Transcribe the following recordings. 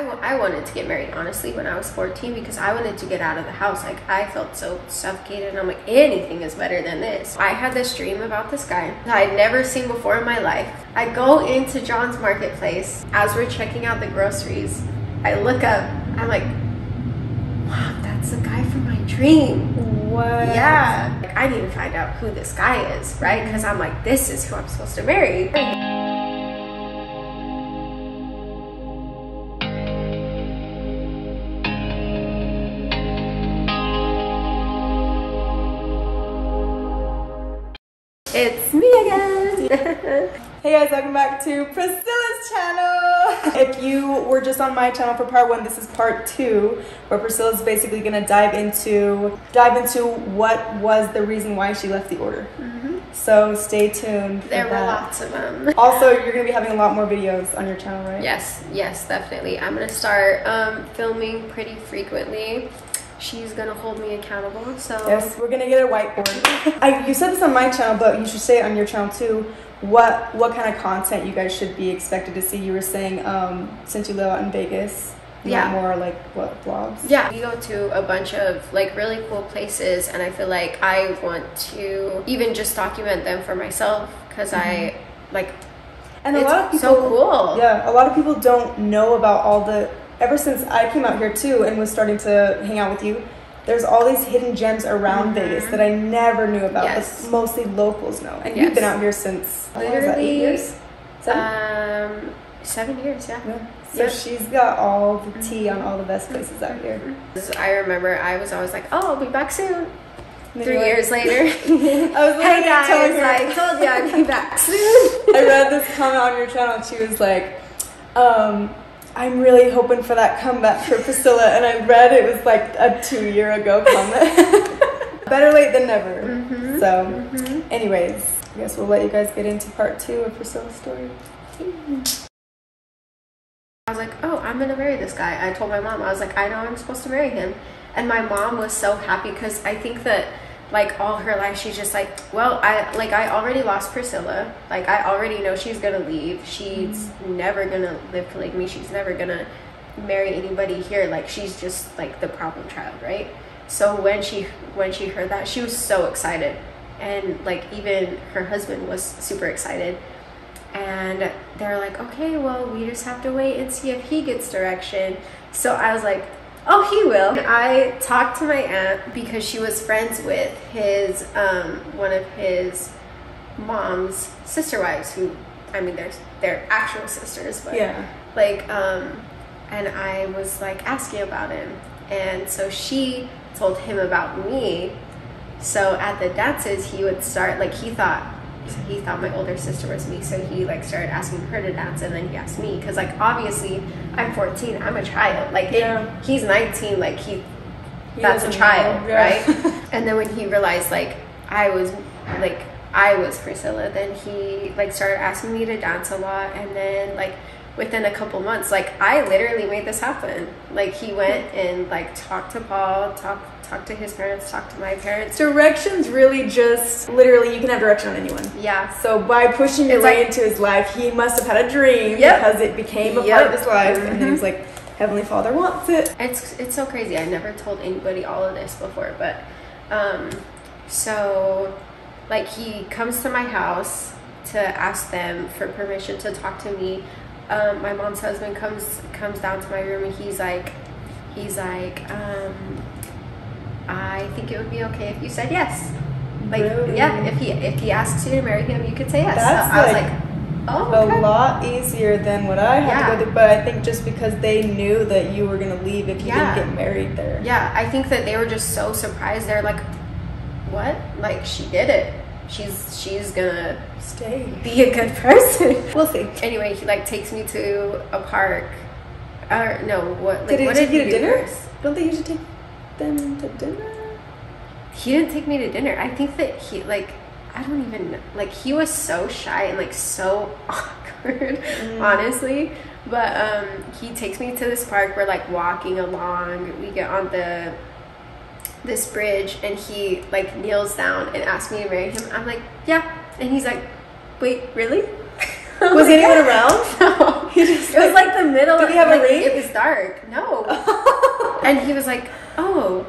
I wanted to get married, honestly, when I was 14 because I wanted to get out of the house. Like, I felt so suffocated, and I'm like, anything is better than this. I had this dream about this guy that I'd never seen before in my life. I go into John's Marketplace. As we're checking out the groceries, I look up, I'm like, wow, that's the guy from my dream. What? Yeah. Like, I need to find out who this guy is, right? Because I'm like, this is who I'm supposed to marry. It's me again. Hey guys, welcome back to Priscilla's channel. If you were just on my channel for part 1, this is part 2, where Priscilla's basically gonna dive into what was the reason why she left the order. So stay tuned for There were that. lots of them. Also, you're gonna be having a lot more videos on your channel, right? Yes, definitely. I'm gonna start filming pretty frequently. She's gonna hold me accountable, so Yes, we're gonna get a whiteboard. You said this on my channel, but you should say it on your channel too. What kind of content you guys should be expected to see? You were saying since you live out in Vegas, you want more like what, vlogs? Yeah, we go to a bunch of like really cool places, and I feel like I want to even just document them for myself because I like. And a lot of people, so cool. Yeah, a lot of people don't know about all the. Ever since I came out here too and was starting to hang out with you, there's all these hidden gems around Vegas that I never knew about. But mostly locals know. And you've been out here since literally 8 years? 7 years, yeah. So she's got all the tea on all the best places out here. I remember I was always like, oh, I'll be back soon. 3 years later. I was hey guys, I told you I'd be back soon. I read this comment on your channel and she was like, I'm really hoping for that comeback for Priscilla, and I read it was like a 2-year ago comment. Better late than never. So anyways, I guess we'll let you guys get into part 2 of Priscilla's story. I was like, oh, I'm gonna marry this guy. I told my mom, I was like, I know I'm supposed to marry him. And my mom was so happy because I think that like all her life she's just like, well, I already lost Priscilla. Like, I already know she's gonna leave. She's never gonna live polygamy. She's never gonna marry anybody here. Like, she's just like the problem child, right? So when she heard that, she was so excited, and like even her husband was super excited. And they're like, okay, well, we just have to wait and see if he gets direction. So I was like, oh, he will. And I talked to my aunt because she was friends with his one of his mom's sister wives, who, I mean, they're actual sisters, but like and I was like asking about him, and so she told him about me. So at the dances he would start, like, he thought my older sister was me, so he like started asking her to dance, and then he asked me because like obviously I'm 14, I'm a child, like he's 19, like that's a child, right? And then when he realized like I was Priscilla, then he like started asking me to dance a lot, and then like within a couple months, like I literally made this happen. Like, he went and like talked to Paul, talked to his parents, talked to my parents. Direction's really just, literally, you can have direction on anyone. Yeah. So by pushing your way into his life, he must have had a dream because it became a part of his life. And then he was like, Heavenly Father wants it. It's so crazy. I never told anybody all of this before, but so like he comes to my house to ask them for permission to talk to me. My mom's husband comes down to my room, and he's like, I think it would be okay if you said yes. Like, yeah, if he asks you to marry him, you could say yes. That's so I was like, oh, okay. A lot easier than what I had to go through. But I think just because they knew that you were gonna leave if you didn't get married there. Yeah, I think that they were just so surprised. They're like, what? Like, she did it. She's gonna be a good person. We'll see. Anyway, he like takes me to a park. Or no, what? Like, did he take you to dinner? First? Don't they usually take them to dinner? He didn't take me to dinner. I think that he like, I don't even know. Like, he was so shy and like so awkward, honestly. But he takes me to this park. We're like walking along. We get on this bridge, and he like kneels down and asks me to marry him. I'm like, yeah. And he's like, wait, really? Was anyone around? No. It was like the middle. Did he have a ring? It was dark. No. And he was like, oh.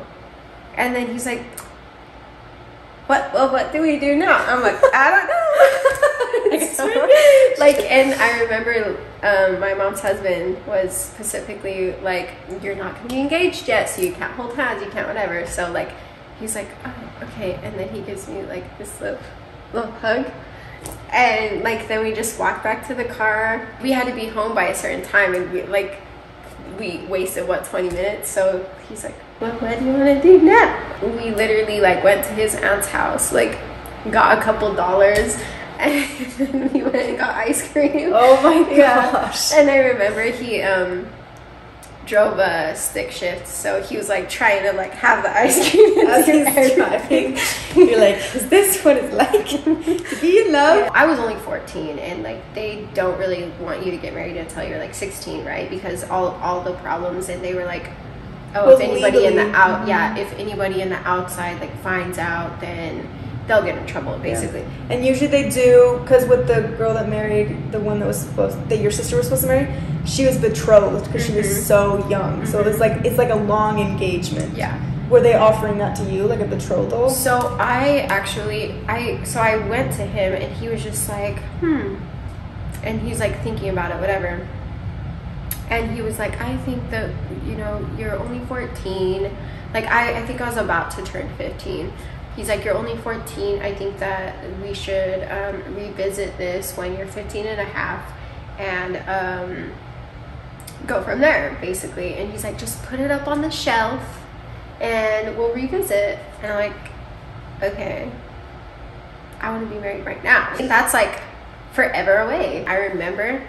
And then he's like, what do we do now? I'm like, I don't know. So, like, and I remember my mom's husband was specifically like, you're not going to be engaged yet, so you can't hold hands, you can't whatever. So, like, he's like, oh, okay. And then he gives me, like, this little hug. And, like, then we just walked back to the car. We had to be home by a certain time, and we wasted, 20 minutes? So he's like, well, what do you want to do now? We literally, like, went to his aunt's house, like, got a couple dollars, and then we went and got ice cream. Oh my gosh. And I remember he drove a stick shift, so he was like trying to like have the ice cream as he's driving. You're like, is this what it's like to be in love? I was only 14, and like they don't really want you to get married until you're like 16, right? Because all the problems, and they were like, oh, if anybody legally if anybody in the outside like finds out, then they'll get in trouble, basically. Yeah. And usually they do, because with the girl that married the one that your sister was supposed to marry, she was betrothed because she was so young. So it's like a long engagement. Yeah. Were they offering that to you, like a betrothal? So I went to him, and he was just like, and he's like thinking about it, whatever. And he was like, I think that, you're only 14. Like, I think I was about to turn 15. He's like, you're only 14. I think that we should revisit this when you're 15 and a half and go from there, basically. And he's like, just put it up on the shelf and we'll revisit. And I'm like, okay, I want to be married right now. And that's like forever away. I remember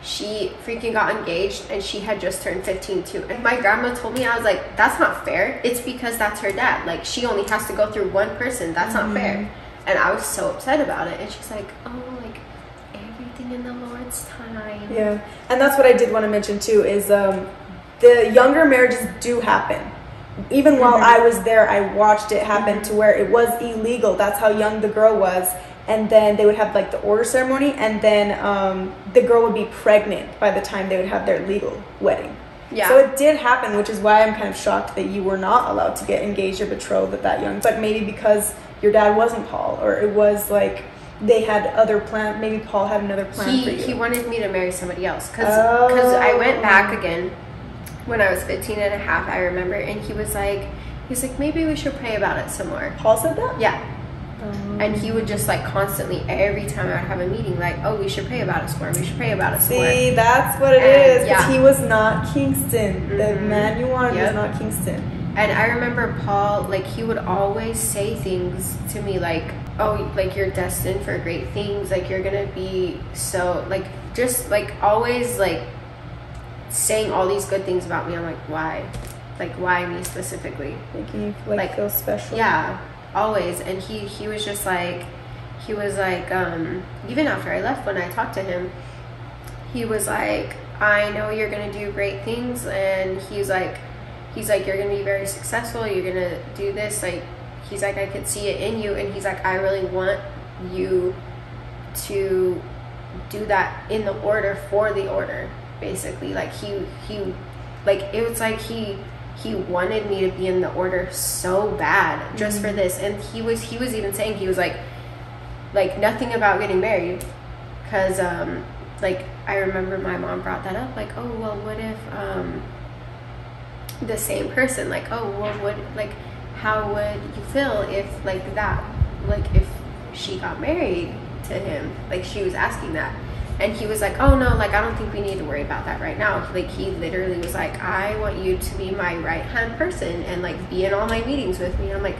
she freaking got engaged, and she had just turned 15 too. And my grandma told me, I was like, that's not fair. It's because that's her dad. Like, she only has to go through one person. That's not fair. And I was so upset about it. And she's like, oh, like, everything in the Lord's time. Yeah. And that's what I did want to mention too, is the younger marriages do happen. Even while I was there, I watched it happen to where it was illegal. That's how young the girl was. And then they would have like the order ceremony, and then the girl would be pregnant by the time they would have their legal wedding. Yeah. So it did happen, which is why I'm kind of shocked that you were not allowed to get engaged or betrothed at that young. But maybe because your dad wasn't Paul, or it was like they had other plans. Maybe Paul had another plan for you. He wanted me to marry somebody else because I went back again when I was 15 and a half, I remember, and he was like, maybe we should pray about it some more. Paul said that? Yeah. And he would just like constantly, every time I would have a meeting, like, oh, we should pray about it some more. We should pray about it some more. See, that's what it is. Because he was not Kingston. The man you wanted was not Kingston. And I remember Paul, like, he would always say things to me like, oh, like, you're destined for great things. Like, you're going to be so, like, just like always like saying all these good things about me. I'm like, why? Like, why me specifically? Making you like feel special. Yeah. Always. And he was just like, even after I left, when I talked to him, he was like, I know you're gonna do great things, and he's like you're gonna be very successful, you're gonna do this, like, he's like, I could see it in you, and he's like, I really want you to do that in the order for the order, basically. Like, he like, it was like he wanted me to be in the order so bad just for this. And he was even saying, he was like nothing about getting married, because like, I remember my mom brought that up, like, oh, well, what if the same person, like, oh, well, how would you feel if like that, like, if she got married to him? Like, she was asking that. And he was like, oh, no, like, I don't think we need to worry about that right now. Like, he literally was like, I want you to be my right-hand person and, like, be in all my meetings with me. And I'm like,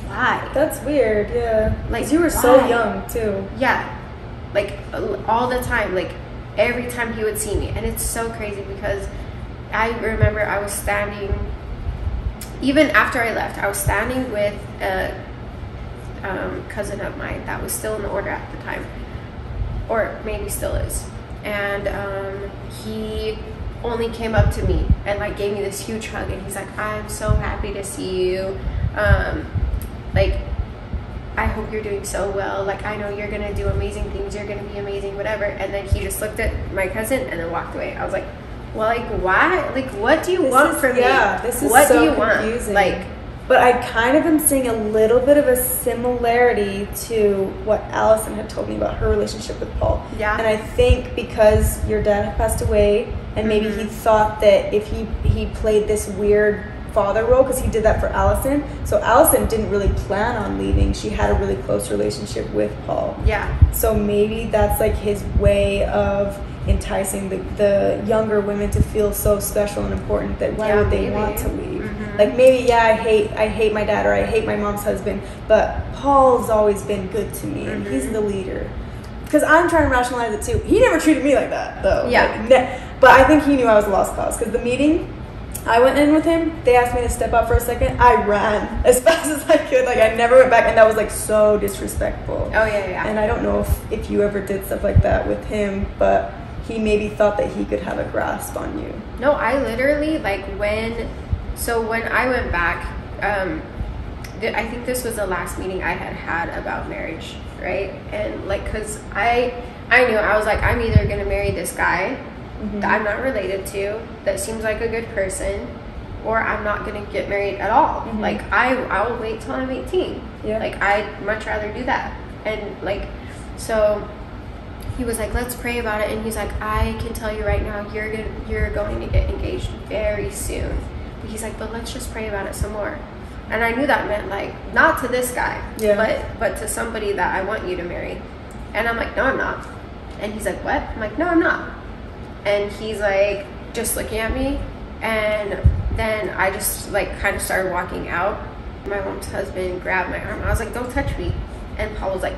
why? That's weird, yeah. Like, you were so young, too. Yeah. Like, all the time. Like, every time he would see me. And it's so crazy because I remember I was standing, even after I left, I was standing with a cousin of mine that was still in the order at the time. Or maybe still is. And he only came up to me and like gave me this huge hug, and he's like, I'm so happy to see you. Like, I hope you're doing so well. Like, I know you're gonna do amazing things. You're gonna be amazing, whatever. And then he just looked at my cousin and then walked away. I was like, well, like, why? Like, what do you want from me? Yeah, this is what so do you confusing. want? Like, but I kind of am seeing a little bit of a similarity to what Allison had told me about her relationship with Paul. Yeah. And I think because your dad had passed away, and maybe he thought that if he played this weird father role, because he did that for Allison. So Allison didn't really plan on leaving. She had a really close relationship with Paul. Yeah. So maybe that's like his way of enticing the younger women to feel so special and important that why would they want to leave? Like, maybe, I hate my dad, or I hate my mom's husband, but Paul's always been good to me, and he's the leader. Because I'm trying to rationalize it too. He never treated me like that, though. Yeah. Like, but I think he knew I was a lost cause. Because the meeting I went in with him, they asked me to step out for a second. I ran as fast as I could. Like, I never went back, and that was like so disrespectful. Oh, yeah. And I don't know if you ever did stuff like that with him, but he maybe thought that he could have a grasp on you. No, I literally, like, when I went back, I think this was the last meeting I had about marriage, right? And, like, because I knew, I was like, I'm either going to marry this guy that I'm not related to, that seems like a good person, or I'm not going to get married at all. Like, I will wait till I'm 18. Yeah. Like, I'd much rather do that. And, like, so he was like, let's pray about it. And he's like, I can tell you right now, you're going to get engaged very soon. But he's like, but let's just pray about it some more. And I knew that meant, like, not to this guy, but to somebody that I want you to marry. And I'm like, no, I'm not. And he's like, what? I'm like, no, I'm not. And he's like, just looking at me. And then I just, like, kind of started walking out. My mom's husband grabbed my arm. I was like, don't touch me. And Paul was like,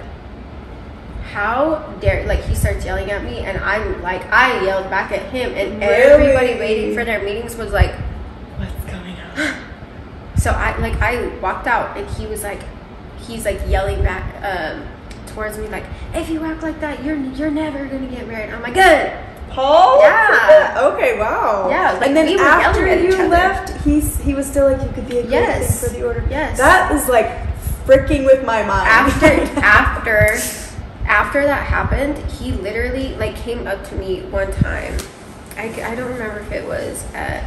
how dare, like, he starts yelling at me, and I'm like, I yelled back at him, and everybody waiting for their meetings was like, what's going on? So I walked out, and he's like yelling back towards me, like, if you act like that, you're never gonna get married. I'm like, good. Paul? Yeah. Okay, wow. Yeah. Like, and then we after you left, he was still like, you could be a great thing for the order. Yes. That is like freaking with my mind. After that happened, he literally, like, came up to me one time. I don't remember if it was at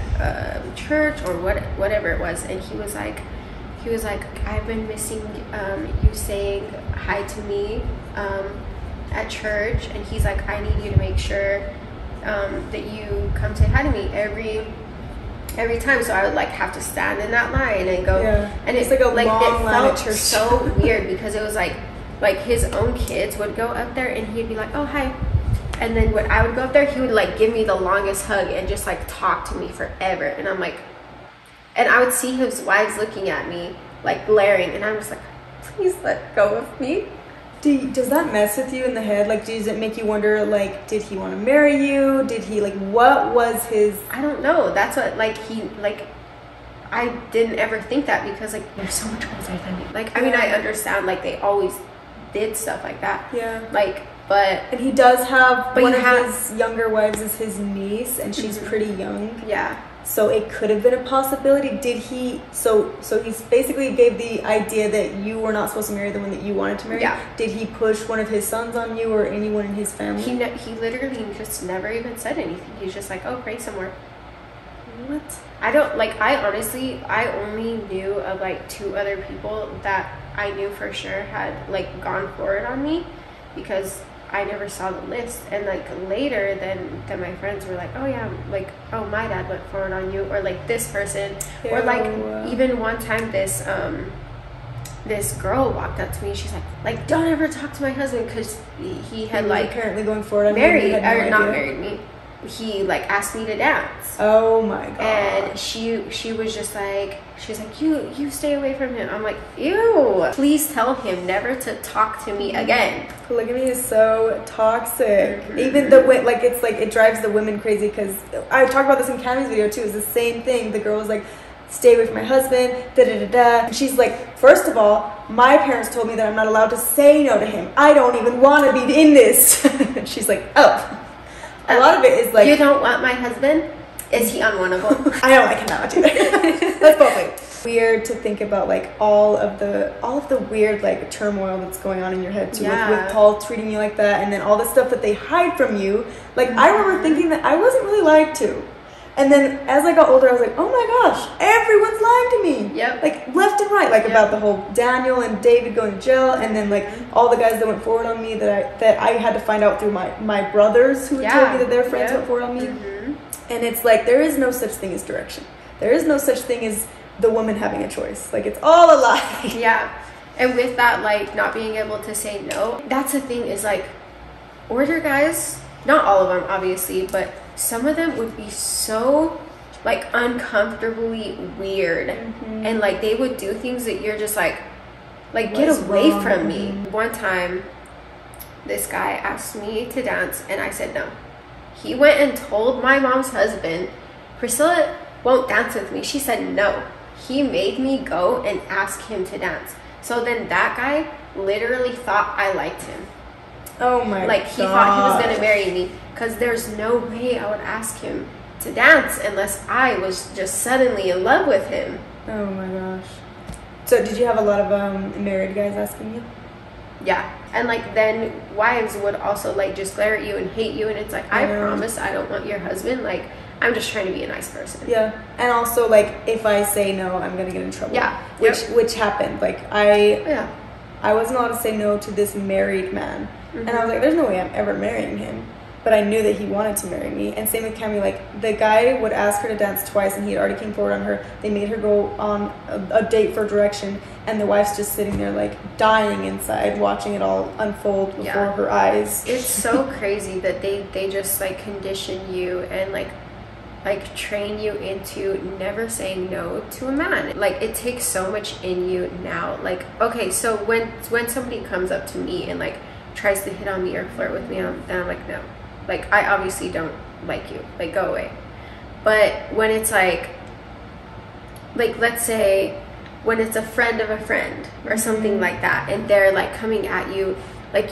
church or whatever it was, and he was like, I've been missing you saying hi to me at church, and he's like, I need you to make sure that you come say hi to me every time. So I would, like, have to stand in that line and go, and it's like a long line at church. So weird, because it was like his own kids would go up there, and he'd be like, oh, hi. And then when I would go up there, he would, like, give me the longest hug and just, like, talk to me forever. And I'm like, and I would see his wives looking at me, like, glaring, and I'm just like, please let go of me. Does that mess with you in the head? Like, does it make you wonder, like, did he want to marry you? Did he, like, what was his... I don't know. That's what, like, I didn't ever think that, because, like, they're so much older than me. Like, I mean, I understand, like, they always did stuff like that. Yeah. Like, but... And he does have... One of his younger wives is his niece, and she's pretty young. Yeah. So it could have been a possibility. Did he... So he basically gave the idea that you were not supposed to marry the one that you wanted to marry. Yeah. Did he push one of his sons on you or anyone in his family? He literally just never even said anything. He's just like, oh, pray somewhere. What? I honestly, I only knew of, like, 2 other people that I knew for sure had, like, gone forward on me, because I never saw the list. And, like, later then my friends were like, oh yeah, like, oh, my dad went forward on you, or, like, this person. Ew. Or, like, even one time this girl walked up to me, she's like, don't ever talk to my husband, because he had, like, apparently going forward on married, or not married me. He, like, asked me to dance. Oh my god. And she was just like, she's like, you stay away from him. I'm like, ew, please tell him never to talk to me again. Polygamy is so toxic. Even the way, like, it's like, it drives the women crazy, because I talked about this in Cammy's video too. It's the same thing. The girl was like, stay away from my husband, da-da-da-da. And she's like, first of all, my parents told me that I'm not allowed to say no to him. I don't even want to be in this. And she's like, oh. A lot of it is like... You don't want my husband? Is he unwantable? I don't like him that much either. Let's both wait. weird to think about like all of the weird like turmoil that's going on in your head too, with Paul treating you like that, and then all the stuff that they hide from you. Like I remember thinking that I wasn't really lied to. And then as I got older, I was like, oh my gosh, everyone's lying to me. Yep. Like left and right, like about the whole Daniel and David going to jail, and then like all the guys that went forward on me that I had to find out through my brothers who told me that their friends went forward on me. And it's like, there is no such thing as direction. There is no such thing as the woman having a choice. Like, it's all a lie. Yeah. And with that, like, not being able to say no, that's the thing is, like, order guys, not all of them, obviously, but some of them would be so, like, uncomfortably weird. And, like, they would do things that you're just like get away from me. One time, this guy asked me to dance, and I said no. He went and told my mom's husband, Priscilla won't dance with me. She said no. He made me go and ask him to dance. So then that guy literally thought I liked him. Oh my god. Like he thought he was going to marry me, because there's no way I would ask him to dance unless I was just suddenly in love with him. Oh my gosh. So did you have a lot of married guys asking you? Yeah. And like then wives would also like just glare at you and hate you, and it's like, I promise I don't want your husband. Like, I'm just trying to be a nice person. Yeah. And also like if I say no, I'm gonna get in trouble. Yeah. Which happened. Like I wasn't allowed to say no to this married man. And I was like, there's no way I'm ever marrying him. But I knew that he wanted to marry me. And same with Cami, like the guy would ask her to dance twice, and he had already came forward on her. They made her go on a date for direction, and the wife's just sitting there like dying inside, watching it all unfold before her eyes. It's so crazy that they just like condition you and like train you into never saying no to a man. Like it takes so much in you now. Like, okay, so when somebody comes up to me and like tries to hit on me or flirt with me, then I'm like, no. Like, I obviously don't like you. Like, go away. But when it's like, let's say, when it's a friend of a friend or something like that, and they're, like, coming at you, like,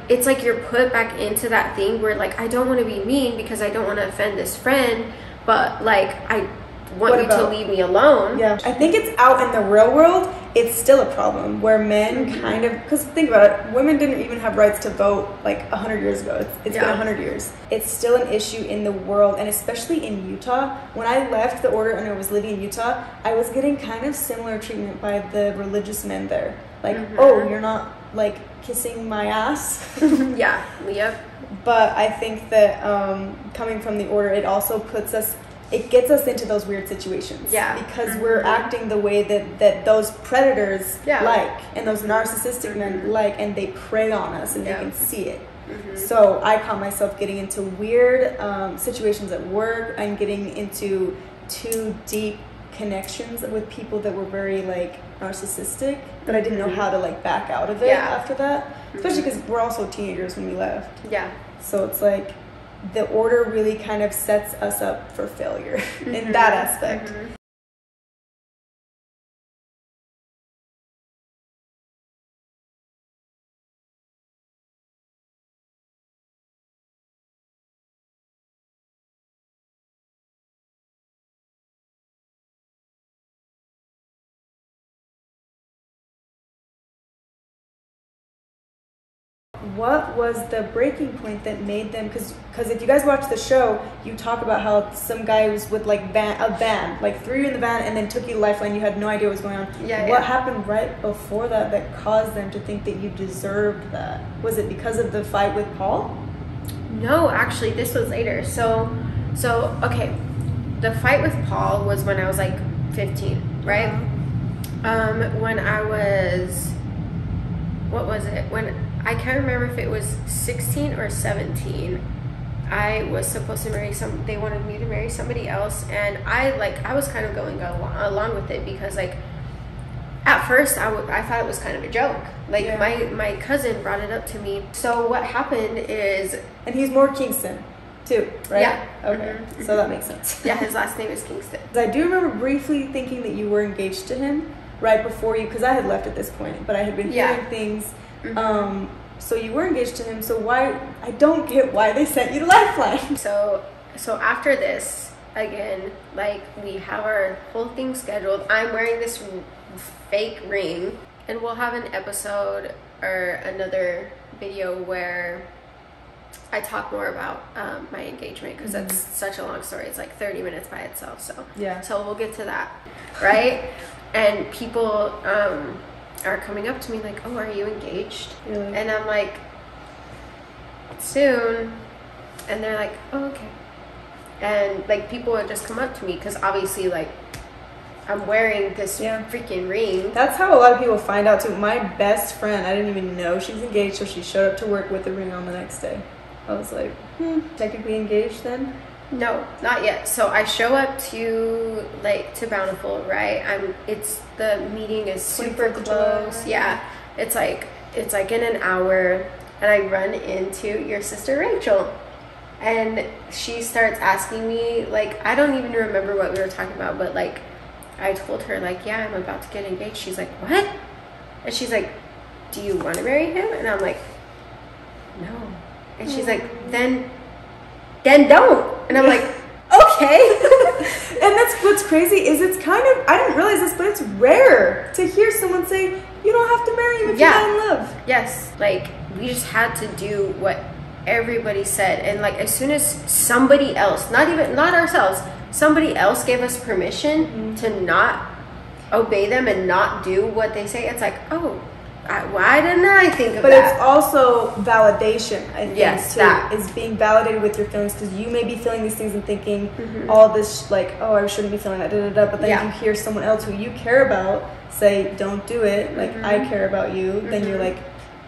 it's like you're put back into that thing where, like, I don't want to be mean because I don't want to offend this friend, but, like, I want you to leave me alone. Yeah. I think it's out in the real world, it's still a problem where men kind of, because think about it, women didn't even have rights to vote like 100 years ago. It's been 100 years. It's still an issue in the world, and especially in Utah. When I left the order and I was living in Utah, I was getting kind of similar treatment by the religious men there. Like, oh, you're not like kissing my ass. But I think that coming from the order, it also it gets us into those weird situations. Yeah. Because we're acting the way that those predators like, and those narcissistic men like, and they prey on us, and they can see it. So I caught myself getting into weird situations at work, and getting into too deep connections with people that were very like narcissistic, that I didn't know how to like back out of it after that. Especially because we're also teenagers when we left. Yeah. So it's like, the order really kind of sets us up for failure in that aspect. What was the breaking point that made them, because if you guys watch the show, you talk about how some guy was with like a van, like threw you in the van and then took you to Lifeline. You had no idea what was going on. What happened right before that caused them to think that you deserved that? Was it because of the fight with Paul? No, actually, this was later. So okay, the fight with Paul was when I was like 15, right? When I was, what was it? I can't remember if it was 16 or 17. I was supposed to marry they wanted me to marry somebody else, and I was kind of going along with it, because like at first I thought it was kind of a joke. Like my cousin brought it up to me. So what happened is, and he's more Kingston too, right? Yeah. Okay. So that makes sense. Yeah, his last name is Kingston. I do remember briefly thinking that you were engaged to him right before you, because I had left at this point, but I had been hearing things. So you were engaged to him. So why? I don't get why they sent you to Lifeline. So after this, again, like, we have our whole thing scheduled. I'm wearing this fake ring, and we'll have an episode or another video where I talk more about my engagement, because that's such a long story. It's like 30 minutes by itself. So yeah, so we'll get to that, right? And people are coming up to me like, oh, are you engaged? Really? And I'm like, soon. And they're like, oh, okay. And like, people would just come up to me because obviously, like, I'm wearing this freaking ring. That's how a lot of people find out too. My best friend, I didn't even know she's engaged, so she showed up to work with the ring on the next day. I was like, technically engaged then? No, not yet. So I show up to Bountiful, right? The meeting is super close. Yeah. It's like in an hour, and I run into your sister Rachel. And she starts asking me, like, I don't even remember what we were talking about, but like, I told her, like, yeah, I'm about to get engaged. She's like, what? And she's like, do you want to marry him? And I'm like, no. And she's like, then don't. And I'm like, okay. And that's what's crazy is it's kind of, I didn't realize this, but it's rare to hear someone say, you don't have to marry him if you're not in love. Yes. Like, we just had to do what everybody said. And like, as soon as somebody else, not ourselves, somebody else gave us permission to not obey them and not do what they say, it's like, oh, why didn't I think of that? But it's also validation, I think, yes, too. that is being validated with your feelings, because you may be feeling these things and thinking all this, like, oh, I shouldn't be feeling that, but then you hear someone else who you care about say, don't do it, like, I care about you, then you're like,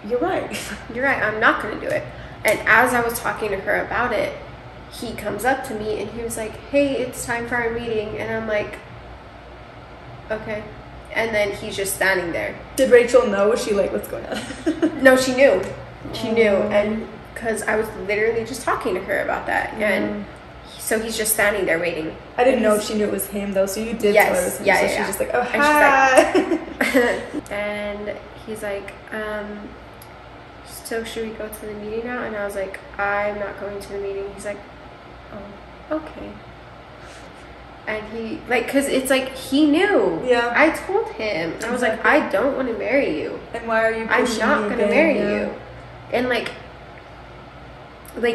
you're right. You're right, I'm not going to do it. And as I was talking to her about it, he comes up to me and he was like, hey, it's time for our meeting. And I'm like, okay. And then he's just standing there. Did Rachel know? Was she like, what's going on? No, she knew. She knew. And because I was literally just talking to her about that. And so he's just standing there waiting. I didn't know if she knew it was him, though. So you did tell her it was him. Yeah, so she's just like, oh, hi. And he's like, so should we go to the meeting now? And I was like, I'm not going to the meeting. He's like, oh, okay. And he, like, because it's like, he knew. Yeah. I told him. I was like, I don't want to marry you. And why are you pushing I'm not going to marry you. And like,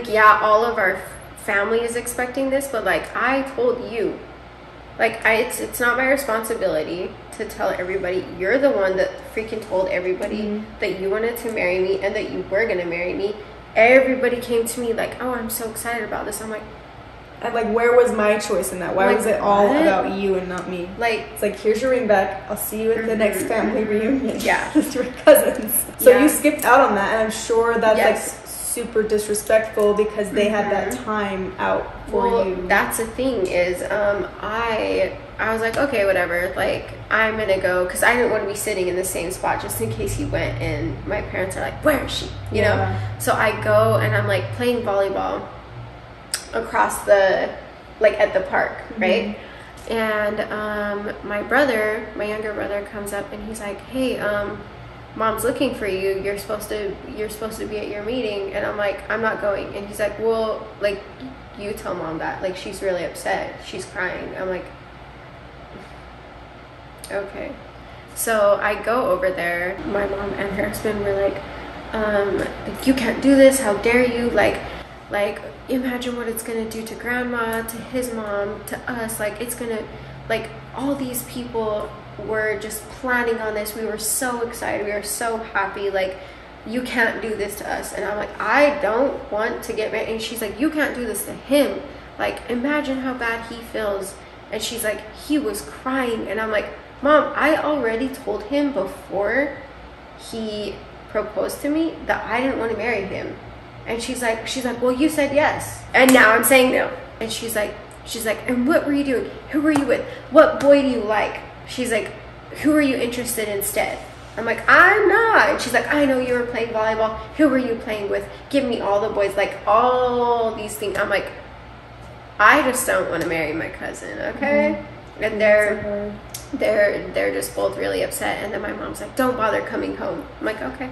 yeah, all of our family is expecting this, but like, I told you. Like, it's not my responsibility to tell everybody. You're the one that freaking told everybody that you wanted to marry me and that you were going to marry me. Everybody came to me like, oh, I'm so excited about this. I'm like, and like, where was my choice in that? Why was it all about you and not me? Like, it's like, here's your ring back. I'll see you at the next family reunion. Yeah. With your cousins. So you skipped out on that, and I'm sure that's like super disrespectful because they had that time out for you. That's the thing is, I was like, okay, whatever. Like, I'm gonna go because I didn't want to be sitting in the same spot just in case he went. And my parents are like, where is she? You know. So I go and I'm like playing volleyball across the, like, at the park, right? And my younger brother comes up and he's like, hey, mom's looking for you. You're supposed to be at your meeting. And I'm like, I'm not going. And he's like, well, like, you tell mom that, like, she's really upset, she's crying. I'm like, okay. So I go over there. My mom and her husband were like, you can't do this, how dare you, like imagine what it's gonna do to grandma, to his mom, to us. Like, it's gonna, like, all these people were just planning on this. We were so excited, we were so happy. Like, you can't do this to us. And I'm like, I don't want to get married. And she's like, you can't do this to him. Like, imagine how bad he feels. And she's like, he was crying. And I'm like, Mom, I already told him before he proposed to me that I didn't want to marry him. And she's like, well, you said yes, and now I'm saying no. And she's like, and what were you doing? Who were you with? What boy do you like? She's like, who are you interested in instead? I'm like, I'm not. And she's like, I know you were playing volleyball. Who were you playing with? Give me all the boys, like, all these things. I'm like, I just don't want to marry my cousin, okay? And they're just both really upset. And then my mom's like, don't bother coming home. I'm like, okay.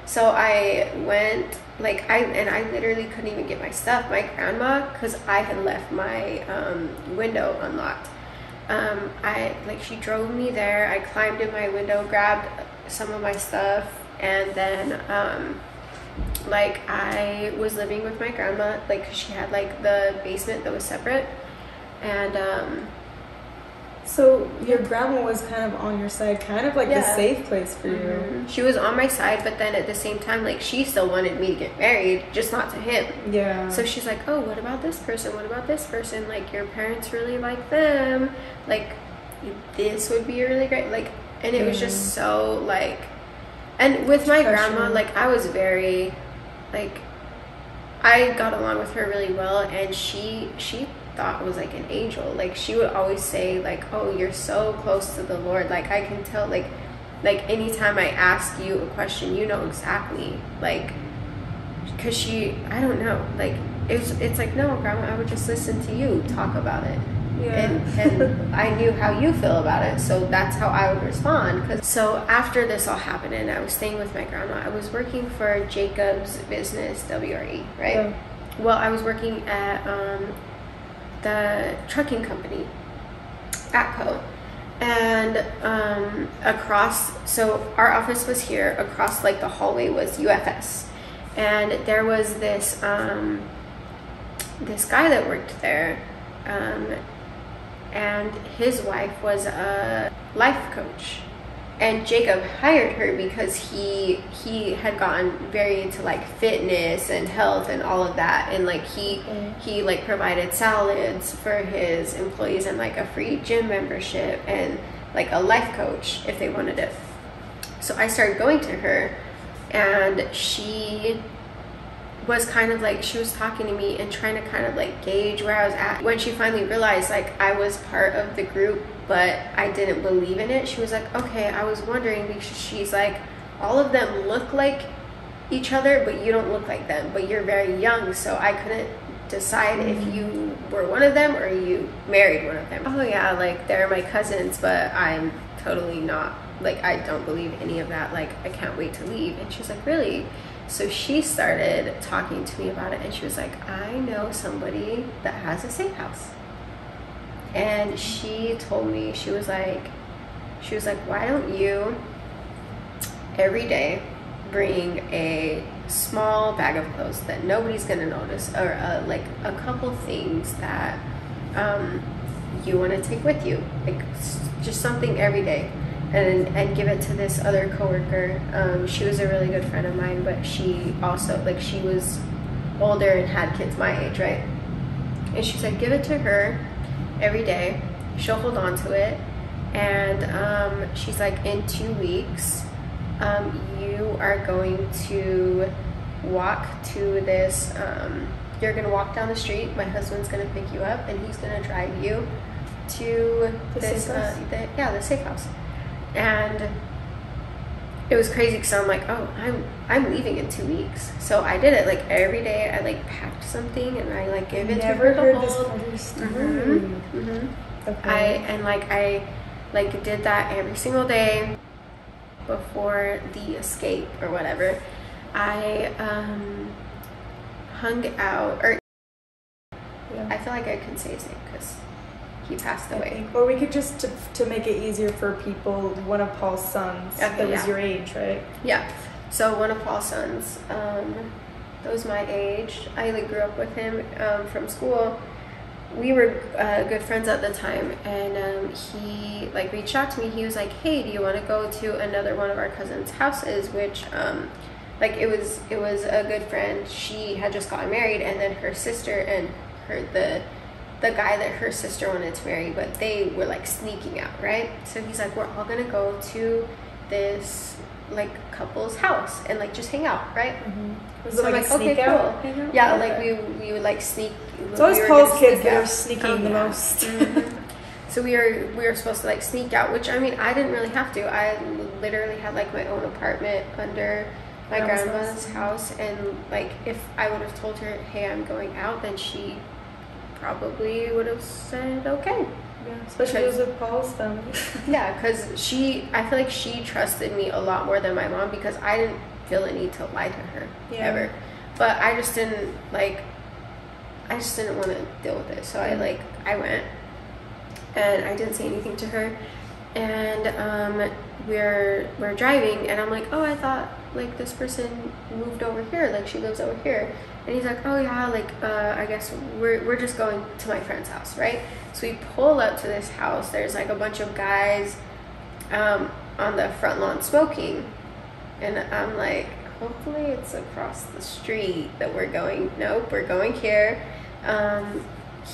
So I went, like, I literally couldn't even get my stuff. My grandma, because I had left my window unlocked. She drove me there. I climbed in my window, grabbed some of my stuff, and then, I was living with my grandma, like, 'cause she had, like, the basement that was separate, and, so your grandma was kind of on your side, kind of like the safe place for you. She was on my side, but then at the same time, like, she still wanted me to get married, just not to him. Yeah. So she's like, oh, what about this person? What about this person? Like, your parents really like them. Like, this would be really great. Like, and it was just so, like, and with my grandma, like, I was very, like, I got along with her really well, and she thought was like an angel. Like, she would always say, like, oh, you're so close to the Lord. Like, I can tell, like anytime I ask you a question, you know exactly, like, because I don't know, like, it's like, no, grandma, I would just listen to you talk about it. And I knew how you feel about it, so that's how I would respond. So after this all happened and I was staying with my grandma, I was working for Jacob's business, WRE, right? Yeah. Well, I was working at the trucking company, ATCO, and so our office was here. Across, like, the hallway was UFS, and there was this this guy that worked there, and his wife was a life coach, and Jacob hired her because he had gotten very into, like, fitness and health and all of that, and, like, he like provided salads for his employees and, like, a free gym membership and, like, a life coach if they wanted it. So I started going to her, and she was kind of like, she was talking to me and trying to kind of, like, gauge where I was at. When she finally realized, like, I was part of the group but I didn't believe in it, she was like, okay, I was wondering, because she's like, all of them look like each other but you don't look like them, but you're very young, so I couldn't decide if you were one of them or you married one of them. Oh yeah, like, they're my cousins, but I'm totally not, like, I don't believe any of that, like, I can't wait to leave. And she's like, really? So she started talking to me about it, and she was like, I know somebody that has a safe house. And she told me, she was like, why don't you every day bring a small bag of clothes that nobody's gonna notice, or like a couple things that you want to take with you, like just something every day. And give it to this other coworker. She was a really good friend of mine, but she also, like, she was older and had kids my age, right? And she said, give it to her every day. She'll hold on to it. And she's like, in 2 weeks, you are going to walk to this, you're going to walk down the street. My husband's going to pick you up, and he's going to drive you to this, the safe house. And it was crazy because I'm like, oh, I'm leaving in 2 weeks. So I did it, like, every day. I, like, packed something and I, like, gave it to her to hold. Okay. I did that every single day before the escape or whatever. I hung out, or I feel like I could say his name because he passed away. Or we could just, to make it easier for people, one of Paul's sons that was your age, right? Yeah. So one of Paul's sons, that was my age. I, like, grew up with him from school. We were good friends at the time, and he, like, reached out to me. He was like, hey, do you want to go to another one of our cousins' houses? Which, like, it was a good friend. She had just gotten married, and then her sister and the guy that her sister wanted to marry, but they were, like, sneaking out, right? So he's like, we're all gonna go to this, like, couple's house and, like, just hang out, right? Was it, like, a sneak out? Cool. Yeah, like, we would, like, sneak. It's always Paul's kids that are sneaking the most. So we were supposed to, like, sneak out, which, I mean, I didn't really have to. I literally had, like, my own apartment under my grandma's house, and, like, if I would have told her, hey, I'm going out, then she probably would have said okay. Yeah, especially with Paul's family. Yeah, because I feel like she trusted me a lot more than my mom, because I feel the need to lie to her Yeah. ever. But I just didn't want to deal with it. So I went and I didn't say anything to her. And we're driving, and I'm like, oh, I thought like this person moved over here, like she lives over here. And he's like, oh yeah, like I guess we're just going to my friend's house, right? So we pull up to this house. There's like a bunch of guys on the front lawn smoking, and I'm like, hopefully it's across the street that we're going. Nope, we're going here.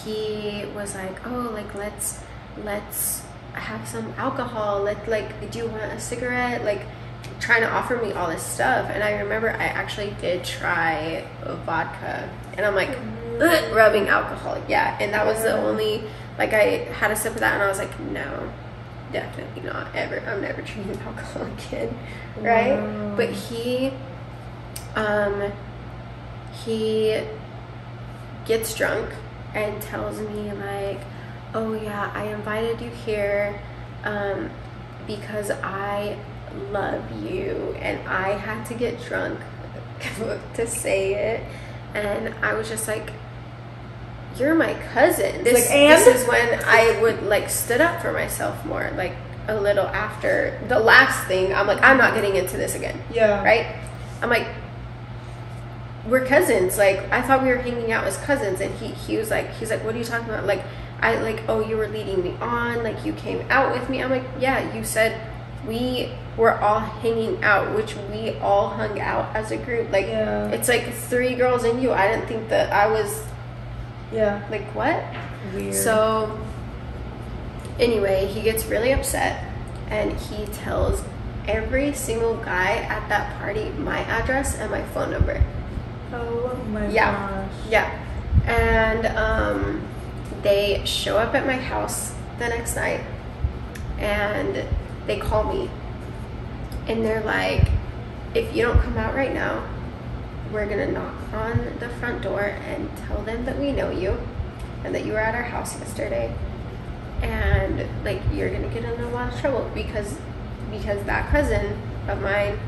He was like, oh, like let's have some alcohol. Do you want a cigarette? Like trying to offer me all this stuff. And I remember I actually did try vodka, and I'm like rubbing alcohol. Yeah, and that was the only, like, I had a sip of that, and I was like, no, definitely not ever. I'm never drinking alcohol again, right? Wow. But he gets drunk and tells me like, oh yeah, I invited you here because I love you, and I had to get drunk to say it. And I was just like, you're my cousin. This is when I would like stood up for myself more, like a little after the last thing. I'm like, I'm not getting into this again. Yeah. Right? I'm like, we're cousins. Like, I thought we were hanging out as cousins. And he's like, what are you talking about? Like, oh, you were leading me on, like you came out with me. I'm like, yeah, you said we were all hanging out, which we all hung out as a group. Like, it's like 3 girls and you. I didn't think that I was, like, what? Weird. So anyway, he gets really upset, and he tells every single guy at that party my address and my phone number. Oh my gosh. Yeah. And they show up at my house the next night, and they call me, and they're like, if you don't come out right now, we're gonna knock on the front door and tell them that we know you and that you were at our house yesterday, and like you're gonna get in a lot of trouble because that cousin of mine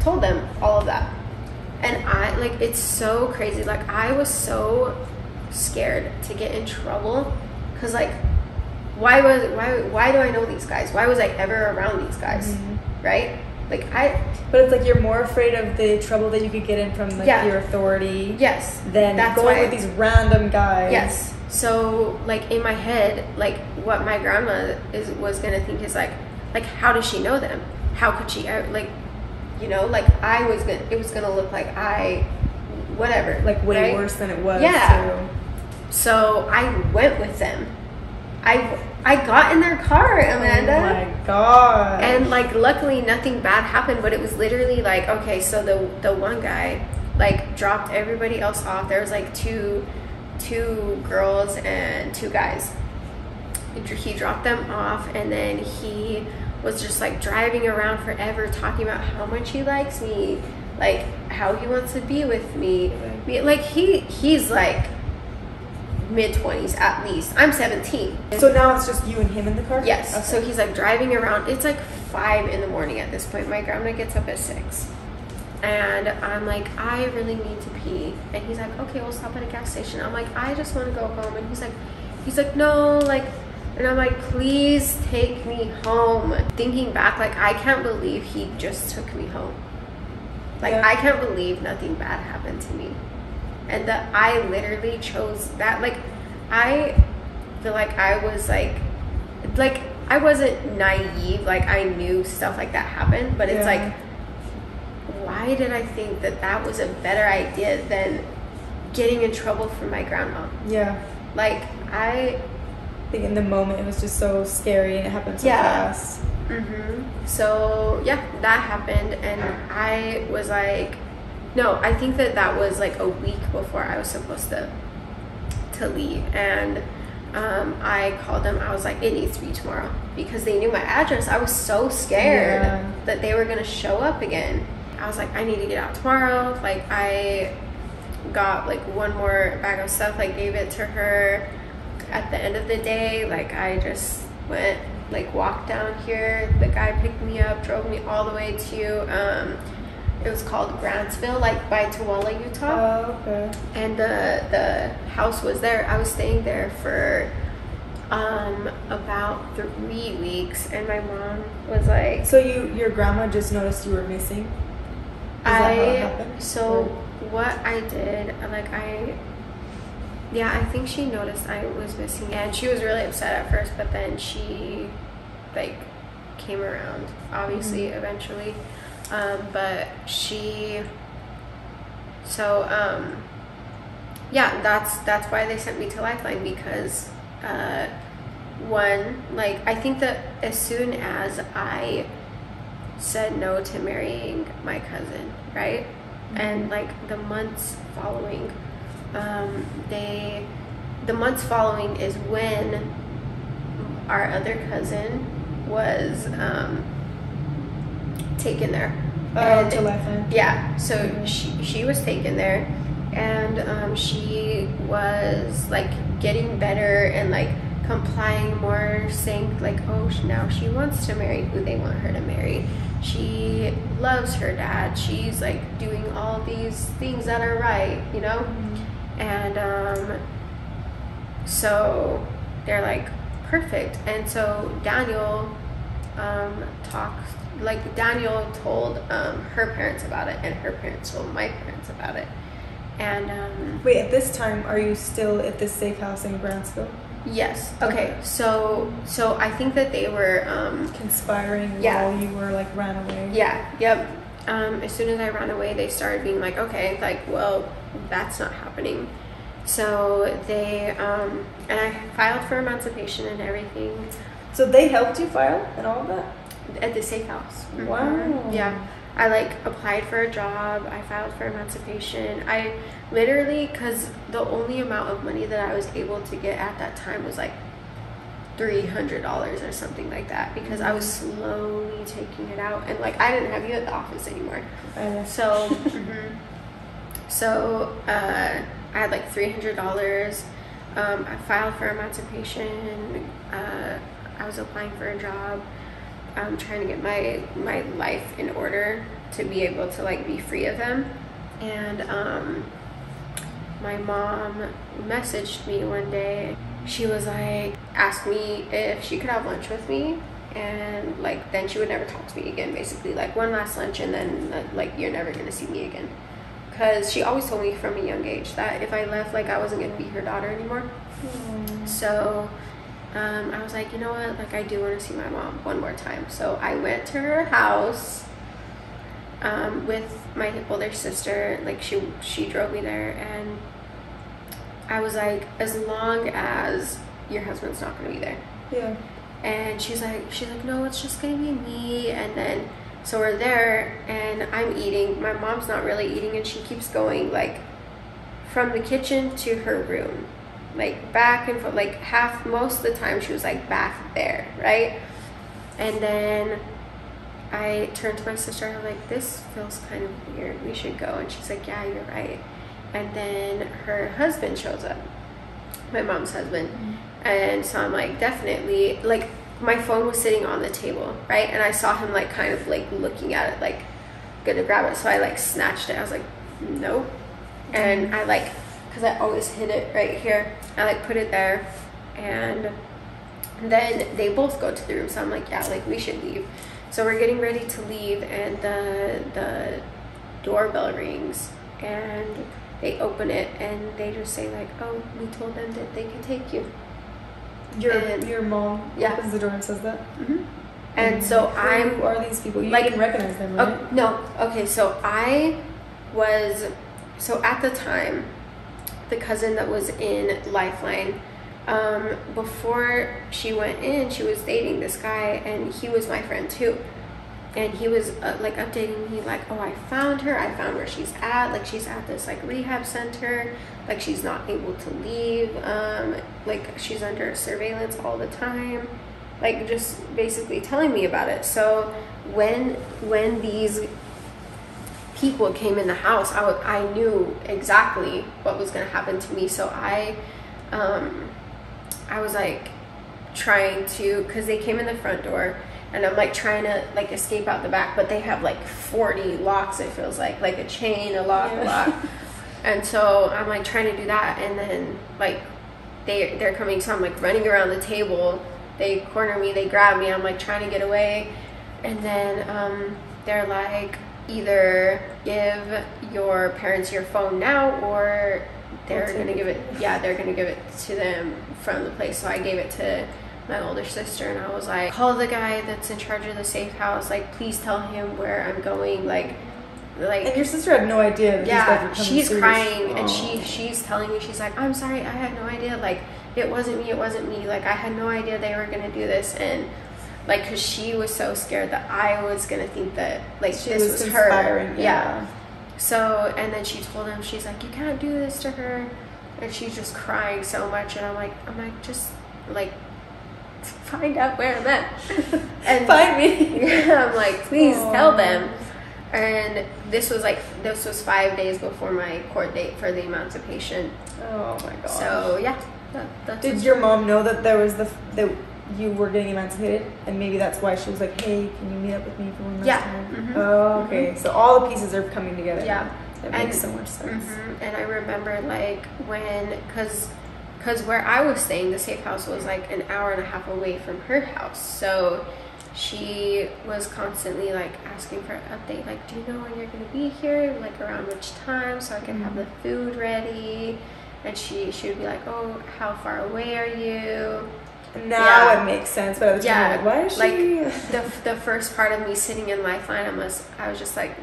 told them all of that. And I, like, it's so crazy. Like, I was so scared to get in trouble, because like, why do I know these guys? Why was I ever around these guys? Right? Like, but it's like you're more afraid of the trouble that you could get in from like your authority, yes, than going with these random guys. Yes. So like in my head, like what my grandma was gonna think is like how does she know them? How could she like, you know, like it was gonna look like whatever, like way right? worse than it was. Yeah. So I went with them. I got in their car, Amanda. Oh my god. And like, luckily nothing bad happened, but it was literally like, okay, so the one guy like dropped everybody else off. There was like two girls and 2 guys. He dropped them off, and then he was just like driving around forever talking about how much he likes me, like how he wants to be with me. Like he's like mid-20s at least. I'm 17. So now it's just you and him in the car? Yes. Okay. So he's like driving around. It's like 5 in the morning at this point. My grandma gets up at 6. And I'm like, I really need to pee. And he's like, okay, we'll stop at a gas station. I'm like, I just want to go home. And he's like, no, like, and I'm like, please take me home. Thinking back, like, I can't believe he just took me home. Like, I can't believe nothing bad happened to me. And that I literally chose that. Like, I feel like I was like I wasn't naive. Like, I knew stuff like that happened. But it's like, why did I think that was a better idea than getting in trouble from my grandma? Yeah. Like, I think in the moment it was just so scary and it happened so fast. So yeah, that happened, and I was like, no, I think that was like a week before I was supposed to leave. And I called them. I was like, it needs to be tomorrow, because they knew my address. I was so scared that they were gonna show up again. I was like, I need to get out tomorrow. Like, I got like one more bag of stuff, like gave it to her at the end of the day. Like, I just walked down here. The guy picked me up, drove me all the way to It was called Grantsville, like by Tooele, Utah. Oh, okay. And the house was there. I was staying there for about 3 weeks, and my mom was like, so your grandma just noticed you were missing? Is that how it happened? So what I did, like I think she noticed I was missing, and she was really upset at first, but then she like came around, obviously, eventually. But that's why they sent me to Lifeline, because one, like, I think that as soon as I said no to marrying my cousin, right, and like the months following, the months following is when our other cousin was taken there. Oh, to Lifeline. Yeah, so she was taken there, and she was like getting better and like complying more, saying like, oh, now she wants to marry who they want her to marry. She loves her dad. She's like doing all these things that are right, you know? And so they're like, perfect. And so Daniel Daniel told her parents about it, and her parents told my parents about it. And wait, at this time, are you still at this safe house in Grantsville? Yes. Okay. So I think that they were conspiring while you were like ran away. Yeah. Yep. As soon as I ran away, they started being like, okay, like, well, that's not happening. So they and I filed for emancipation and everything. So they helped you file and all of that? At the safe house. Wow. Yeah. I like applied for a job. I filed for emancipation. I literally, because the only amount of money that I was able to get at that time was like $300 or something like that, because I was slowly taking it out, and like I didn't have you at the office anymore. So I had like $300. I filed for emancipation. I was applying for a job. I'm trying to get my life in order to be able to like be free of them. And my mom messaged me one day. She was like, asked me if she could have lunch with me, and like then she would never talk to me again, basically, like one last lunch, and then like you're never gonna see me again, because she always told me from a young age that if I left, like I wasn't gonna be her daughter anymore. So I was like, you know what, like I do want to see my mom one more time. So I went to her house with my older sister. Like she drove me there, and I was like, as long as your husband's not going to be there. Yeah. And she's like, no, it's just going to be me. And then so we're there, and I'm eating. My mom's not really eating, and she keeps going like from the kitchen to her room, like back and forth, like most of the time she was like back there, right? And then I turned to my sister, and I'm like, this feels kind of weird, we should go. And she's like, yeah, you're right. And then her husband shows up, my mom's husband. And so I'm like, definitely, like my phone was sitting on the table, right? And I saw him like kind of like looking at it, like gonna grab it. So I like snatched it. I was like, nope. And I like, because I always hid it right here, I like put it there. And then they both go to the room. So I'm like, yeah, like we should leave. So we're getting ready to leave, and the doorbell rings, and they open it, and they just say like, oh, we told them that they can take you. Your mom opens the door and says that? And so who are these people? You like, didn't recognize them, right? No. Okay, so at the time, the cousin that was in Lifeline, before she went in, she was dating this guy, and he was my friend too. And he was like updating me like, oh, I found her, I found where she's at, like she's at this like rehab center, like she's not able to leave, like she's under surveillance all the time, like just basically telling me about it. So when these people came in the house, I knew exactly what was going to happen to me. So I was like trying to, because they came in the front door, and I'm like trying to like escape out the back, but they have like 40 locks, it feels like a chain, a lock, a lock. And so I'm like trying to do that, and then like they're coming, so I'm like running around the table. They corner me, they grab me, I'm like trying to get away, and then they're like, either give your parents your phone now, or they're gonna give it to them from the place. So I gave it to my older sister, and I was like, call the guy that's in charge of the safe house, like please tell him where I'm going, like. And your sister had no idea that she's crying. And she's telling me, she's like, I'm sorry, I had no idea, like it wasn't me, like I had no idea they were gonna do this. And like, because she was so scared that I was gonna think that like this was her. Yeah. So, and then she told him, she's like, you can't do this to her, and she's just crying so much. And I'm like just like, find out where I'm at and find me. Yeah, I'm like, please tell them. And this was 5 days before my court date for the emancipation. Oh my god. So yeah. Did your mom know that there was that you were getting emancipated, and maybe that's why she was like, hey, can you meet up with me for one last time? Mm-hmm. Oh, okay. Mm-hmm. So all the pieces are coming together. Yeah. That makes so much sense. Mm-hmm. And I remember like because where I was staying, the safe house was like an hour and a half away from her house. So she was constantly like asking for an update, like, do you know when you're going to be here, like around which time, so I can have the food ready. And she would be like, oh, how far away are you? Now it makes sense, but at the time, like, why is she? Like the first part of me sitting in Lifeline, I was just like,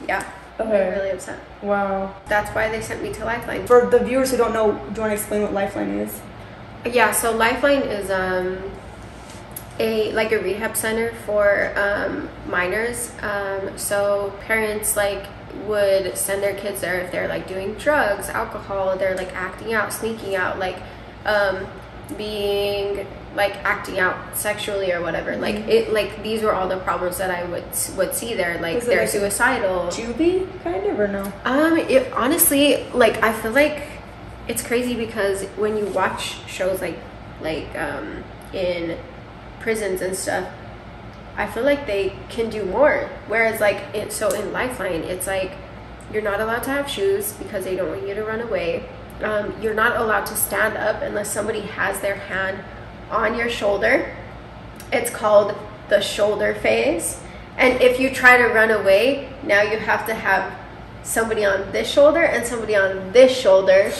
yeah, okay. Really upset. Wow. That's why they sent me to Lifeline. For the viewers who don't know, do you want to explain what Lifeline is? Yeah, so Lifeline is a rehab center for minors. So parents like would send their kids there if they're like doing drugs, alcohol, they're like acting out, sneaking out, like being like acting out sexually or whatever. Like it, like these were all the problems that I would see there. Like they're like suicidal. Juvie kind of, or no? It honestly, like I feel like it's crazy because when you watch shows like in prisons and stuff, I feel like they can do more. Whereas like in Lifeline, it's like you're not allowed to have shoes because they don't want you to run away. You're not allowed to stand up unless somebody has their hand on your shoulder. It's called the shoulder phase. And if you try to run away, now you have to have somebody on this shoulder and somebody on this shoulder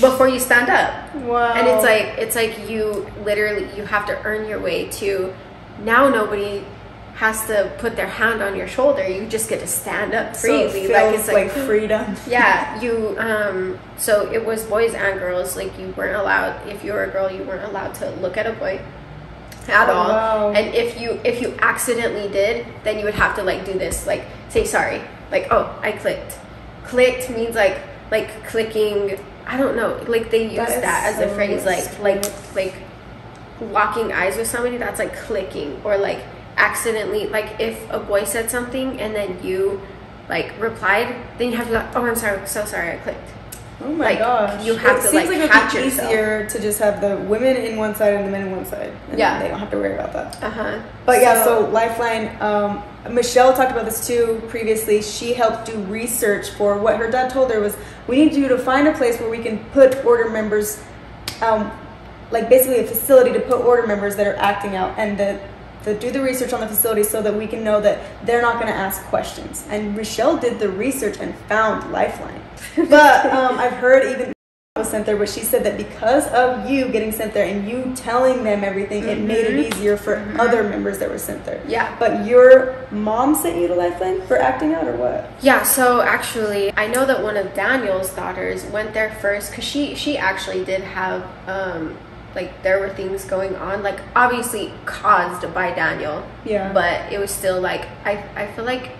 before you stand up. Wow. And it's like you have to earn your way to, now nobody has to put their hand on your shoulder, you just get to stand up freely. So it feels it's like freedom. Yeah, you so it was boys and girls. Like you weren't allowed, if you were a girl, you weren't allowed to look at a boy at all. Wow. And if you accidentally did, then you would have to like do this, like say sorry, like, oh, I clicked means like clicking, I don't know, like they use that as a phrase, like locking eyes with somebody, that's like clicking. Or like accidentally, like if a boy said something and then you like replied, then you have to be like, oh, I'm sorry, so sorry, I clicked. Oh my gosh. You have to like catch yourself. It seems like easier to just have the women in one side and the men in one side. And yeah. They don't have to worry about that. Uh-huh. But yeah, so Lifeline, Michelle talked about this too previously. She helped do research for what her dad told her was, we need you to find a place where we can put order members, like basically a facility to put order members that are acting out, and to do the research on the facility so that we can know that they're not going to ask questions. And Michelle did the research and found Lifeline. But I've heard even was sent there, but she said that because of you getting sent there and you telling them everything, it made it easier for other members that were sent there. Yeah. But your mom sent you to Lifeline for acting out, or what? Yeah, so actually, I know that one of Daniel's daughters went there first, because she actually did have, like, there were things going on, like, obviously caused by Daniel. Yeah. But it was still, like, I feel like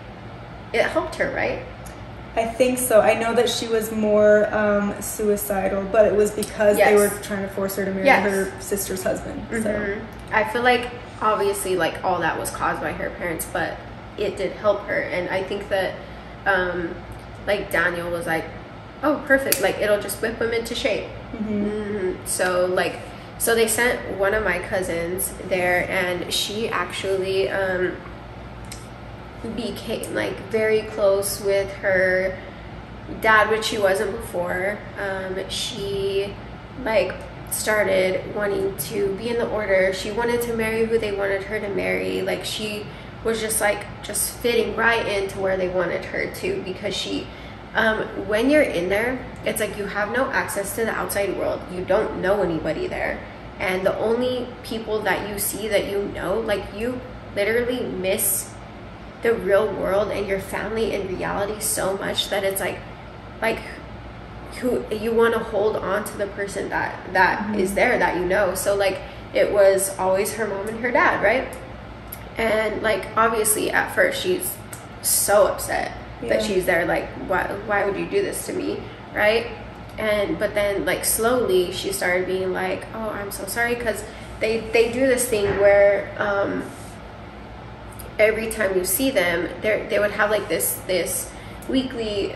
it helped her, right? I think so. I know that she was more suicidal, but it was because they were trying to force her to marry her sister's husband. So I feel like obviously like all that was caused by her parents, but it did help her. And I think that like Daniel was like, oh, perfect, like it'll just whip him into shape. So like So they sent one of my cousins there, and she actually became like very close with her dad, which she wasn't before. She like started wanting to be in the order. She wanted to marry who they wanted her to marry. Like she was just fitting right into where they wanted her to, because she when you're in there, it's like you have no access to the outside world. You don't know anybody there, and the only people that you see that you know, like you literally miss the real world and your family in reality so much that it's like who you want to hold on to the person that is there, that you know. So like it was always her mom and her dad, right? And like obviously at first she's so upset that she's there, like why would you do this to me, right? But then like slowly she started being like, oh, I'm so sorry, because they do this thing where every time you see them, they would have like this weekly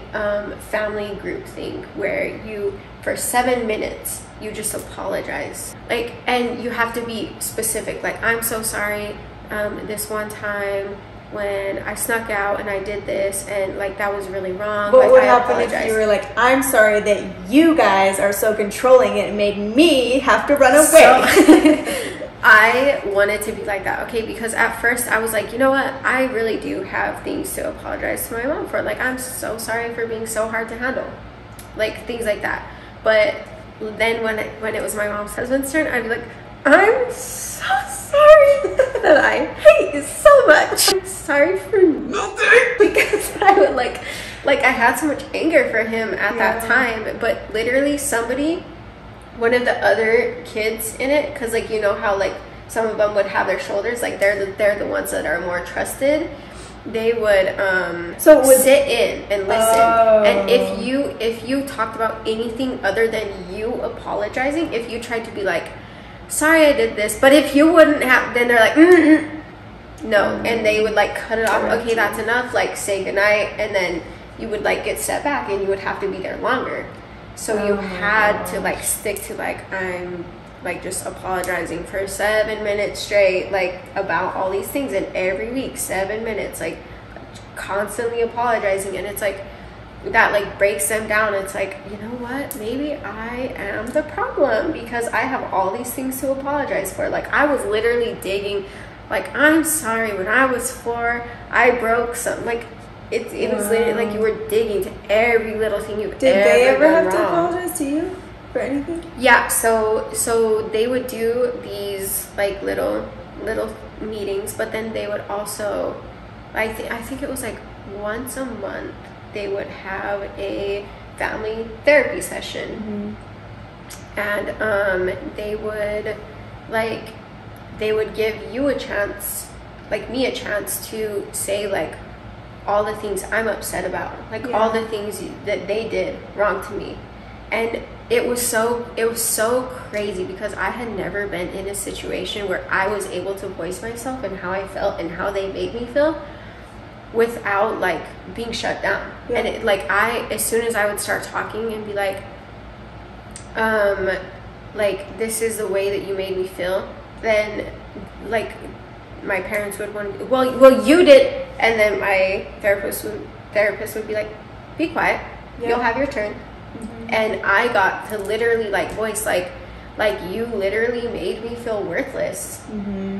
family group thing where you, for 7 minutes, you just apologize, like, and you have to be specific, like, I'm so sorry, this one time when I snuck out and I did this, and like that was really wrong. What would I happen apologize. if you were like, I'm sorry that you guys are so controlling, it made me have to run away? So, I wanted to be like that, okay, because at first I was like, you know what, I really do have things to apologize to my mom for. Like, I'm so sorry for being so hard to handle, like things like that. But then when it was my mom's husband's turn, I'd be like, I'm so sorry that I hate you so much. I'm sorry for nothing, because I would like I had so much anger for him at that time. But literally one of the other kids in it, because like you know how like some of them would have their shoulders, like they're the ones that are more trusted. They would sit in and listen. And if you talked about anything other than you apologizing, if you tried to be like, sorry I did this, but if you wouldn't have, then they're like, no, and they would like cut it off. Okay, that's enough, like say goodnight, and then you would like get set back and you would have to be there longer. So you had to like stick to like, I'm like just apologizing for 7 minutes straight, like about all these things, and every week 7 minutes, like constantly apologizing. And it's like that like breaks them down. It's like, you know what, maybe I am the problem, because I have all these things to apologize for. Like I was literally digging, like, I'm sorry, when I was 4 I broke something, like it was literally like you were digging to every little thing you've Did ever they ever have done to wrong. apologize to you for anything? Yeah, so they would do these like little meetings, but then they would also, I think it was like once a month, they would have a family therapy session. And they would give you a chance, like me a chance, to say like all the things I'm upset about, like all the things that they did wrong to me. And it was so crazy, because I had never been in a situation where I was able to voice myself and how I felt and how they made me feel without like being shut down. And it, like as soon as I would start talking and be like this is the way that you made me feel, then like my parents would want, well you did, and then my therapist would be like, be quiet, you'll have your turn. And I got to literally like voice like you literally made me feel worthless.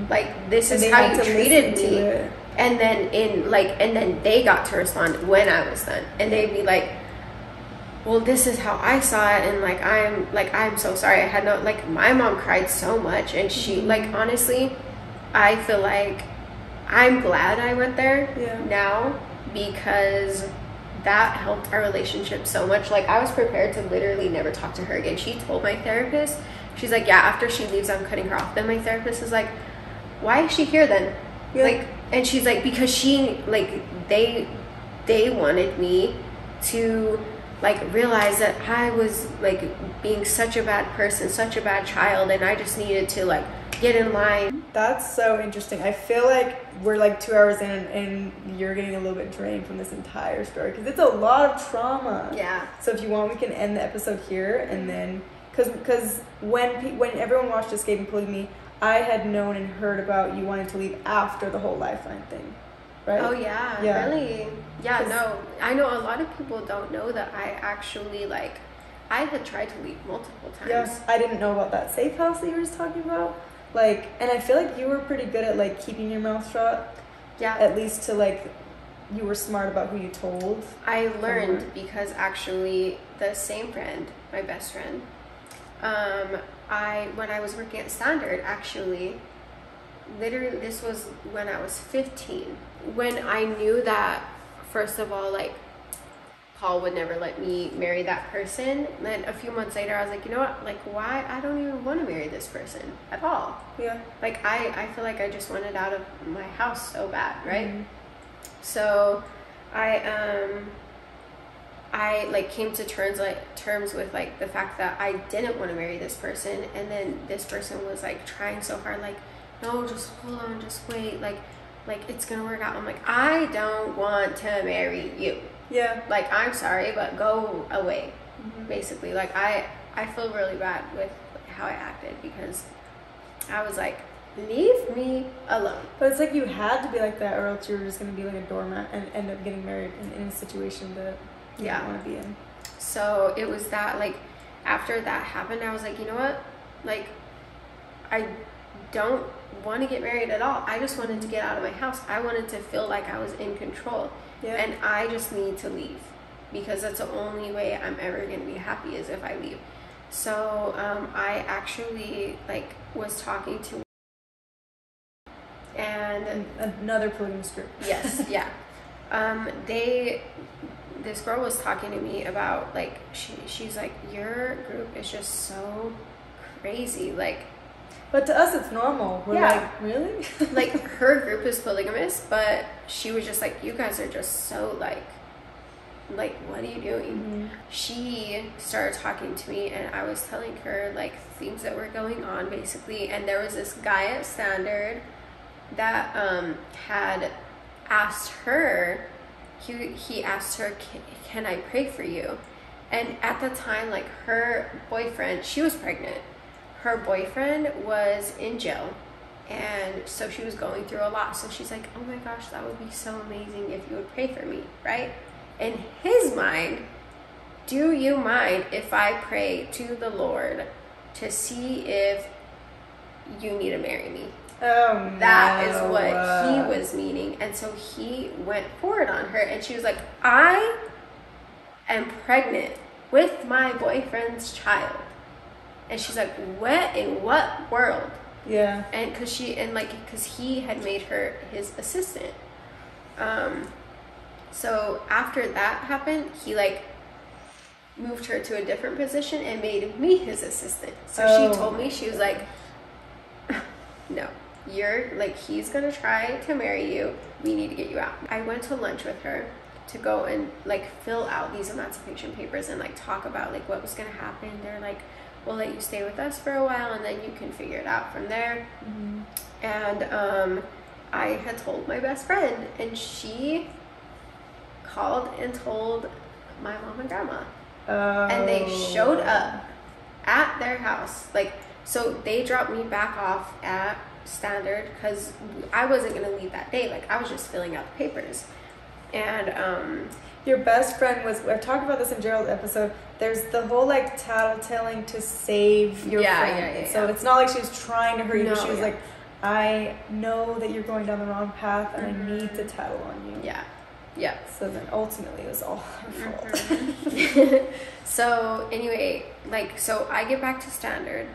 Like this is how you treated me. And then they got to respond when I was done, and they'd be like, well, this is how I saw it, and I'm so sorry. I had no, like, my mom cried so much, and she like, honestly, I feel like I'm glad I went there now, because that helped our relationship so much. Like I was prepared to literally never talk to her again. She told my therapist, she's like, yeah, after she leaves I'm cutting her off. Then my therapist is like, why is she here then? Like, and she's like, because she like they wanted me to like realize that I was like being such a bad person, such a bad child, and I just needed to like get in line. That's so interesting. I feel like we're like 2 hours in and you're getting a little bit drained from this entire story, because it's a lot of trauma. Yeah. So if you want, we can end the episode here, and then Because when everyone watched Escaping Polygamy, I had known and heard about you wanting to leave after the whole Lifeline thing, right? Oh yeah, really? Yeah, no. I know a lot of people don't know that I actually, like, I had tried to leave multiple times. Yeah, I didn't know about that safe house that you were just talking about. Like, and I feel like you were pretty good at, like, keeping your mouth shut. Yeah. At least to, like, you were smart about who you told. I learned because actually the same friend, my best friend, when I was working at Standard, actually, literally this was when I was 15. When I knew that, first of all, like, Paul would never let me marry that person. Then a few months later, I was like, you know what? Like, why? I don't even want to marry this person at all. Yeah. Like, I feel like I just wanted out of my house so bad, right? Mm-hmm. So I like came to terms with like the fact that I didn't want to marry this person, and then this person was like trying so hard, like, no, just hold on, just wait, like it's gonna work out. I'm like, I don't want to marry you. Yeah. Like, I'm sorry, but go away. Mm-hmm. Basically, like, I feel really bad with how I acted, because I was like, leave me alone. But it's like you had to be like that, or else you were just gonna be like a doormat and end up getting married in a situation that you don't want to be in. So it was that, like, after that happened, I was like, you know what? Like, I don't want to get married at all. I just wanted to get out of my house. I wanted to feel like I was in control. Yeah. And I just need to leave, because that's the only way I'm ever going to be happy, is if I leave. So I actually, like, was talking to, and another polygamous group. Yes, yeah. This girl was talking to me about, like, she's like, your group is just so crazy, like. But to us, it's normal. We're like, really? Like, her group is polygamous, but she was just like, you guys are just so, like, what are you doing? Mm-hmm. She started talking to me, and I was telling her, like, things that were going on, basically. And there was this guy at Standard that had asked her, he asked her, can I pray for you? And at the time, like, her boyfriend, she was pregnant. Her boyfriend was in jail, and so she was going through a lot. So she's like, oh my gosh, that would be so amazing if you would pray for me, right? In his mind, do you mind if I pray to the Lord to see if you need to marry me? Oh, that is what he was meaning. And so he went forward on her, and she was like, I am pregnant with my boyfriend's child. And she's like, what, in what world? Yeah. And because he had made her his assistant. So after that happened, he, like, moved her to a different position and made me his assistant. So she told me, she was like, no, you're, like, he's gonna try to marry you. We need to get you out. I went to lunch with her to go and, like, fill out these emancipation papers and, like, talk about, like, what was gonna happen. They're like, we'll let you stay with us for a while, and then you can figure it out from there. Mm-hmm. And I had told my best friend, and she called and told my mom and grandma. And they showed up at their house. Like, so they dropped me back off at Standard, because I wasn't going to leave that day. Like, I was just filling out the papers. And your best friend was, I've talked about this in Gerald's episode, there's the whole, like, tattletelling to save your friend. Yeah. So it's not like she was trying to hurt you, but she was like, I know that you're going down the wrong path, and I need to tattle on you. Yeah. Yeah. So then ultimately it was all her fault. Mm-hmm. So anyway, like, so I get back to Standard,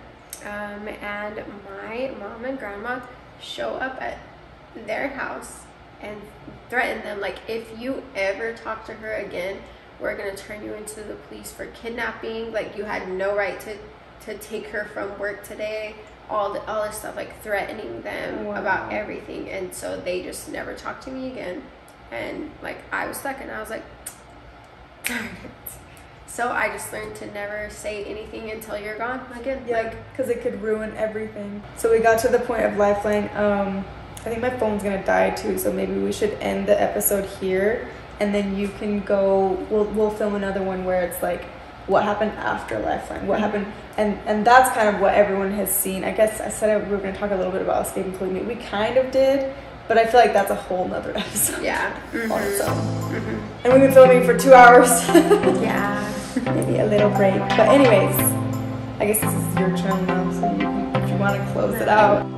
and my mom and grandma show up at their house and threaten them, like, if you ever talk to her again, we're gonna turn you into the police for kidnapping. Like, you had no right to take her from work today. All this stuff, like, threatening them about everything. And so they just never talked to me again. And, like, I was stuck, and I was like, darn it. So I just learned to never say anything until you're gone again. Yeah, like, because it could ruin everything. So we got to the point of Lifeline. I think my phone's gonna die too, so maybe we should end the episode here, and then you can go. We'll film another one where it's like what happened after Lifeline, what happened, and that's kind of what everyone has seen. I guess I said we were going to talk a little bit about escaping polygamy. We kind of did, but I feel like that's a whole nother episode. Yeah. On its own. And we've been filming for 2 hours. Yeah. Maybe a little break. But anyways, I guess this is your channel now, so if you want to close it out.